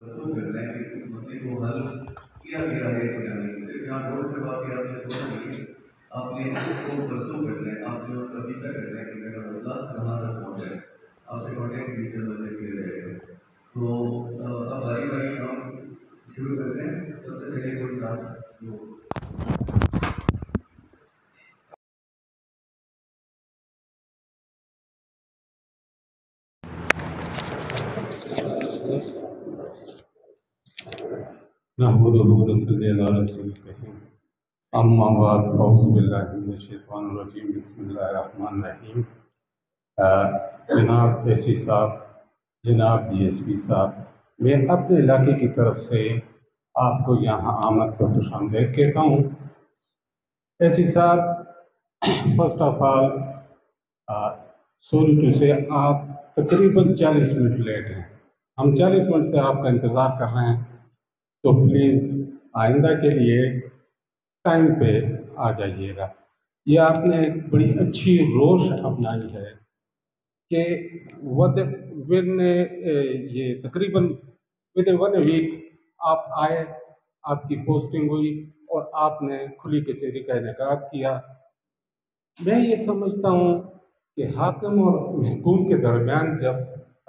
तो कर रहे हैं कि उस मसले को हल किया गया है या नहीं। सिर्फ यहाँ रोड पे बात की आपने छोड़ दी है, आपने इसको परसों कर रहे हैं, आप जो उसका पीछा कर रहे हैं कि मेरा मसला कहाँ तक पहुँचा है, आपसे कॉन्टेक्ट डिजिटल मसले किए जाएगा। तो अब बारी बारी हम शुरू करते हैं। सबसे पहले कोई बात जो नहमदुहु व नसल्ली अला रसूलिल करीम। अम्मा बाद अऊज़ु बिल्लाहि मिनश शैतानिर रजीम। बिस्मिल्लाहिर रहमानिर रहीम। जनाब एसी साहब, जनाब डीएसपी साहब, मैं अपने इलाके की तरफ से आपको यहाँ आमद को खुशामदीद कहता हूँ। एसी साहब, first of all sorry to say आप तकरीबन 40 मिनट लेट हैं। हम 40 मिनट से आपका इंतज़ार कर रहे हैं, तो प्लीज़ आइंदा के लिए टाइम पे आ जाइएगा। ये आपने एक बड़ी अच्छी रोश अपनाई है कि विन ये तकरीबन विद वन वीक आप आए, आपकी पोस्टिंग हुई और आपने खुली कचहरी का इनेकाद किया। मैं ये समझता हूँ कि हाकिम और महकूम के दरमियान जब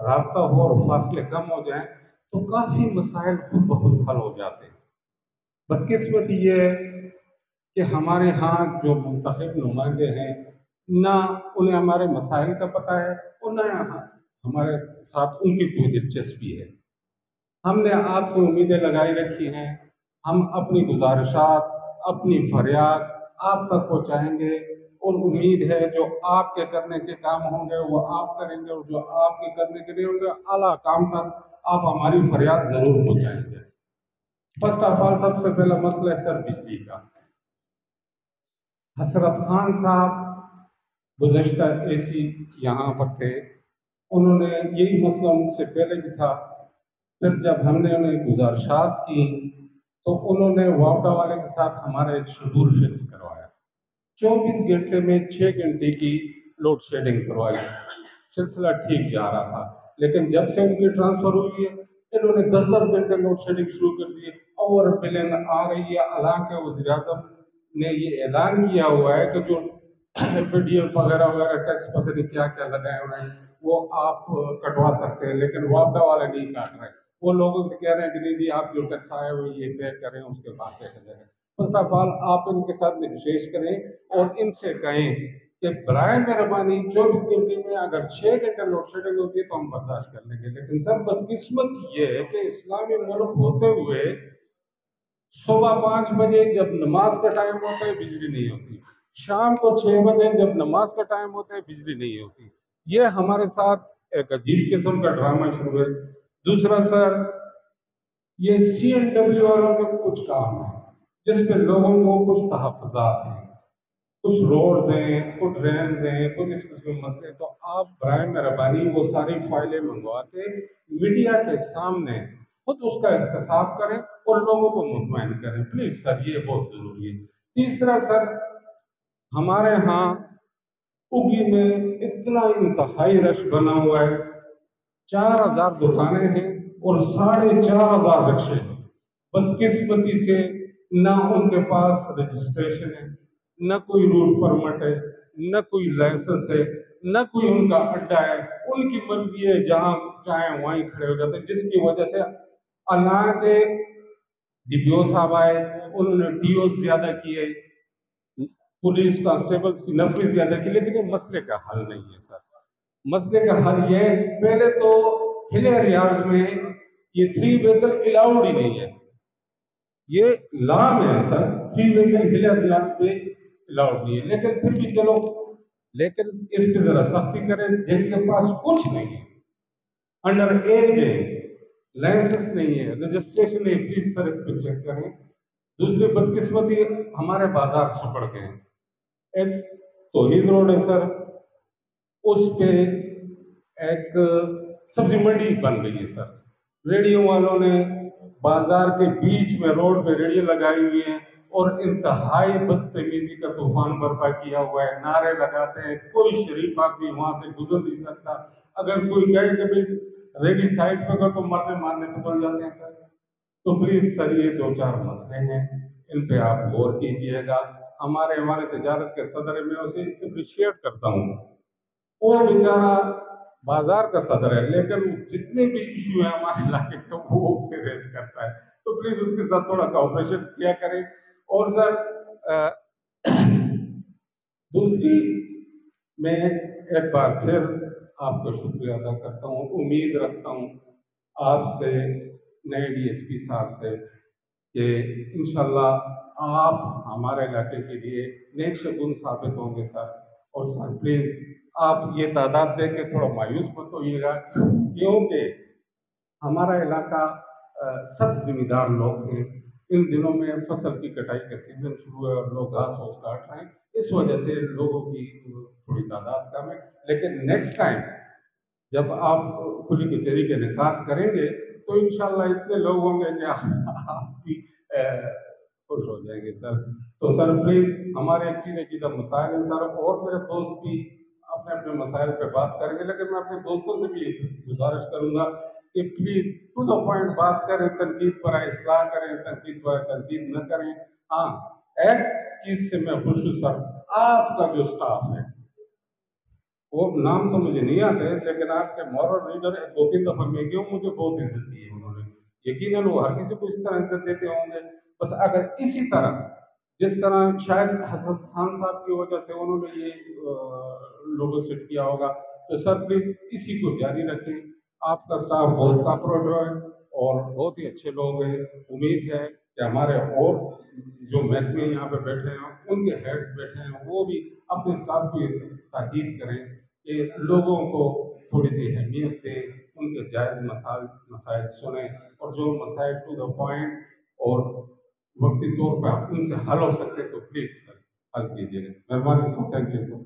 राब्ता हो और फासले कम हो जाएं तो काफ़ी मसाइल खुद ब खुद हल हो जाते हैं। बदकिस्मती ये है कि हमारे यहाँ जो मुंतखब नुमाइंदे हैं, ना उन्हें हमारे मसाइल का पता है और ना हमारे साथ उनकी कोई दिलचस्पी है। हमने आपसे उम्मीदें लगाई रखी हैं, हम अपनी गुजारिशात, अपनी फरियाद आप तक पहुँचाएंगे और उम्मीद है जो आपके करने के काम होंगे वो आप करेंगे और जो आपके करने के नहीं होंगे आला काम तक आप हमारी फरियाद ज़रूर पहुँचाएंगे। फर्स्ट ऑफ ऑल सबसे पहला मसला है सर बिजली का। हसरत खान साहब गुज़श्ता एसी यहाँ पर थे, उन्होंने यही मसला उनसे पहले भी था। फिर जब हमने उन्हें गुजारिशात की तो उन्होंने वापडा वाले के साथ हमारा एक शेड्यूल फिक्स करवाया। 24 घंटे में 6 घंटे की लोड शेडिंग करवाई। सिलसिला ठीक जा रहा था, लेकिन जब से उनकी ट्रांसफ़र हुई है इन्होंने 10-10 घंटे लोड शेडिंग शुरू कर दी। ओवर बिलिंग आ रही है। हालांकि वज़ीर आज़म ने ये ऐलान किया हुआ है कि जो एफडीएफ वगैरह वगैरह टैक्स पता नहीं क्या क्या लगाए हुए हैं वो आप कटवा सकते हैं, लेकिन वापडा वाले नहीं काट रहे। वो लोगों से कह रहे हैं कि नहीं जी आप जो टैक्स आए हुए ये पे करें, उसके बाद देखा जाएगा। फर्स्ट ऑफ ऑल आप इनके साथ निगोशिएट करें और इनसे कहें कि बराए मेहरबानी 24 घंटे में अगर 6 घंटे लोड शेडिंग होती है तो हम बर्दाश्त कर लेंगे। लेकिन सर बदकिस्मत ये है कि इस्लामी मुल्क होते हुए सुबह 5 बजे जब नमाज का टाइम होता है बिजली नहीं होती, शाम को 6 बजे जब नमाज का टाइम होता है बिजली नहीं होती। ये हमारे साथ एक अजीब किस्म का ड्रामा शुरू है। दूसरा सर, ये CNW वालों के कुछ काम है जिस पे लोगों को कुछ तहफ़्फ़ुज़ात हैं, कुछ रोड्स हैं, कुछ ड्रेन्स हैं, कुछ इस किस्म के मसले। तो आप बराए मेहरबानी वो सारी फाइलें मंगवा के मीडिया के सामने खुद उसका एहतसाब करें और लोगों को मुतमईन करें प्लीज़ सर, ये बहुत ज़रूरी है। तीसरा सर, हमारे यहाँ उगी में इतना इंतहाई रश बना हुआ है, 4000 दुकानें हैं और 4500 रिक्शे हैं। बदकिस्मती से ना उनके पास रजिस्ट्रेशन है, न कोई रूट परमिट है, न कोई लाइसेंस है, न कोई उनका अड्डा है। उनकी मर्जी है, जहाँ चाहे वहीं खड़े हो जाते हैं, जिसकी वजह से अल्लाह के डीपीओ साहब आए, उन्होंने टीओ ज्यादा किए, पुलिस कांस्टेबल्स की नफरी ज्यादा की, लेकिन ये मसले का हल नहीं है सर। मसले का हल ये है, पहले तो हिल एरियाज में ये 3 व्हीकल अलाउड ही नहीं है, ये लॉ में है सर। 3 व्हीकल हिल एरियाज में अलाउड नहीं है, लेकिन फिर भी चलो, लेकिन इस पे जरा सख्ती करें। जिनके पास कुछ नहीं है, अंडर एज है, लाइसेंस नहीं है, रजिस्ट्रेशन नहीं, प्लीज सर इस पे चेक करें। दूसरी बदकिस्मती, हमारे बाजार सुपड़ गए हैं। एक तौहीद रोड है सर, उस पे एक सब्जी मंडी बन गई है सर। रेडियो वालों ने बाजार के बीच में रोड पे रेडियो लगाई हुई है और इंतहाई बदतमीजी का तूफान बर्पा किया हुआ है। नारे लगाते हैं, कोई शरीफ आदमी वहां से गुजर नहीं सकता। अगर कोई कहे कि भाई रेगी साइड पे गए तो मरने मारने पे बन जाते हैं सर। तो प्लीज सर ये 2-4 मसले हैं, इन पे आप गौर कीजिएगा। हमारे तजारत के सदर, मैं उसे अप्रिशिएट करता हूँ, वो बेचारा बाजार का सदर है, लेकिन जितने भी इशू है हमारे इलाके के वो उससे रेज करता है। तो प्लीज उसके साथ थोड़ा कोऑपरेशन किया करें। और सर दूसरी, मैं एक बार फिर आपका शुक्रिया अदा करता हूँ। उम्मीद रखता हूँ आपसे, नए डीएसपी साहब से, कि इंशाल्लाह आप हमारे इलाके के लिए नेक शगुन साबित होंगे सर। और सर प्लीज आप ये तादाद देख के थोड़ा मायूस मत होइएगा, क्योंकि हमारा इलाका सब जिम्मेदार लोग हैं। इन दिनों में फसल की कटाई का सीजन शुरू है और लोग घास फूस काट रहे हैं, इस वजह से लोगों की थोड़ी तादाद कम है। लेकिन नेक्स्ट टाइम जब आप खुली कचहरी के निकात करेंगे तो इंशाल्लाह इतने लोग होंगे कि आप भी खुश हो जाएंगे सर। तो सर प्लीज हमारे चीज़ें चीज़ा मसाइल हैं सर, और मेरे दोस्त भी अपने अपने मसाइल पे बात करेंगे, लेकिन मैं अपने दोस्तों से भी गुजारिश करूंगा कि प्लीज टू द पॉइंट बात करें, तनकीद पर इस्लाह करें, तनकीद पर तनकीद न करें। हाँ, एक चीज से मैं खुश हूँ सर, आपका जो स्टाफ है, वो नाम तो मुझे नहीं आते, लेकिन आपके मॉरल लीडर 2-3 दफा मैं गया हूँ, मुझे बहुत इज्जत दी है उन्होंने। यकीनन वो हर किसी को इस तरह इज्जत देते होंगे। बस अगर इसी तरह, जिस तरह शायद हसन खान साहब की वजह से उन्होंने ये लोगो सेट किया होगा, तो सर प्लीज इसी को जारी रखें। आपका स्टाफ बहुत कॉपरेटिव है और बहुत ही अच्छे लोग हैं। उम्मीद है कि हमारे और जो महकमे यहाँ पे बैठे हैं, उनके हेड्स बैठे हैं, वो भी अपने स्टाफ की ताकीद करें कि लोगों को थोड़ी सी अहमियत दें, उनके जायज़ मसाइल सुने, और जो मसाइल टू द पॉइंट और वक्ती तौर पर उनसे हल हो सकते तो प्लीज़ सर हल कीजिएगा। मेहरबानी सर, थैंक यू सर।